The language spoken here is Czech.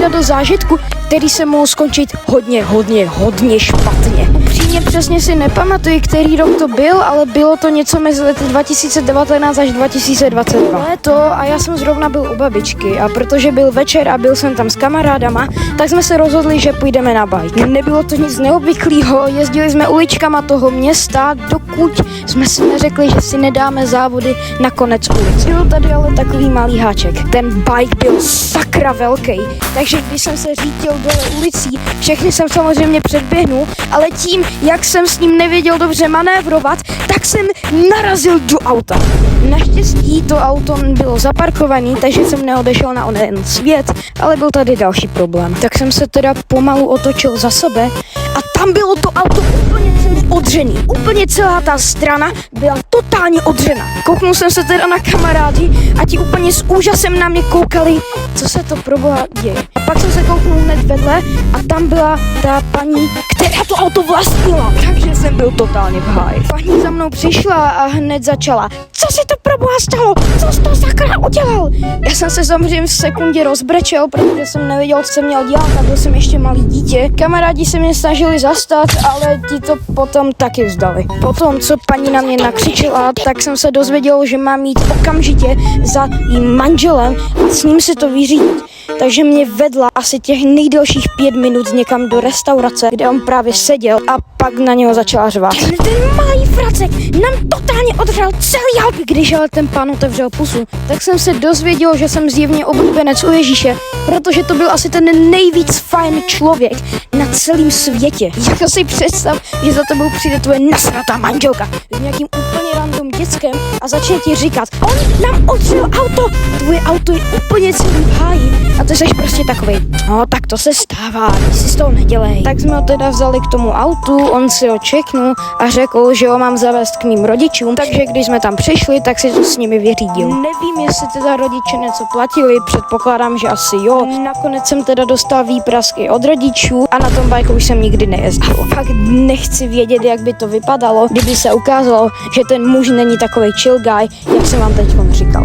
přidat do zážitku, který se mohl skončit hodně špatně. Upřímně přesně si nepamatuji, který rok to byl, ale bylo to něco mezi lety 2019 až 2022. Léto a já jsem zrovna byl u babičky a protože byl večer a byl jsem tam s kamarádama, tak jsme se rozhodli, že půjdeme na bike. Nebylo to nic neobvyklého, jezdili jsme uličkama toho města, dokud jsme si neřekli, že si nedáme závody na konec ulic. Byl tady ale takový malý háček. Ten bike byl sakra velký, takže když jsem se řídil dole ulicí, všechny jsem samozřejmě předběhnul, ale tím, jak jsem s ním nevěděl dobře manévrovat, tak jsem narazil do auta. Naštěstí to auto bylo zaparkované, takže jsem neodešel na onen svět, ale byl tady další problém. Tak jsem se teda pomalu otočil za sebe a tam bylo to auto úplně celý odřený. Úplně celá ta strana byla totálně odřená. Kouknul jsem se teda na kamarády a ti úplně s úžasem na mě koukali, co se to pro boha děje. A pak jsem se kouknul hned vedle a tam byla ta paní, která to auto vlastnila. Takže jsem byl totálně v háji. Paní za mnou přišla a hned začala: co se to pro boha stalo? Co jsi to sakra udělal? Já jsem se samozřejmě v sekundě rozbrečel, protože jsem nevěděl, co jsem měl dělat a byl jsem ještě malý dítě. Kamarádi se mě snažili zastat, ale ti to potom taky vzdali. Potom, co paní na mě nakřičela, tak jsem se dozvěděl, že mám jít okamžitě za jím manželem a s ním si to vyřídit. Takže mě vedla asi těch nejdelších 5 minut někam do restaurace, kde on právě seděl a pak na něho začala řvát. Ten malý fracek nám totálně odřel celý Alp. Když ale ten pán otevřel pusu, tak jsem se dozvěděl, že jsem zjevně oblíbenec u Ježíše, protože to byl asi ten nejvíc fajn člověk na celém světě. Jako si představ, že za tebou přijde tvoje nasratá manželka s nějakým úplně random dětskem a začne ti říkat: on nám odřel auto, tvoje auto je úplně celý v háji. A ty seš prostě takovej: no tak to se stává, ty si z toho nedělej. Tak jsme ho teda vzali k tomu autu, on si ho čeknul a řekl, že ho mám zavést k mým rodičům, takže když jsme tam přišli, tak si to s nimi vyřídil. Nevím, jestli teda rodiče něco platili, předpokládám, že asi jo. Nakonec jsem teda dostal výprasky od rodičů a na tom bajku už jsem nikdy nejezdil. A fakt nechci vědět, jak by to vypadalo, kdyby se ukázalo, že ten muž není takovej chill guy, jak jsem vám teď říkal.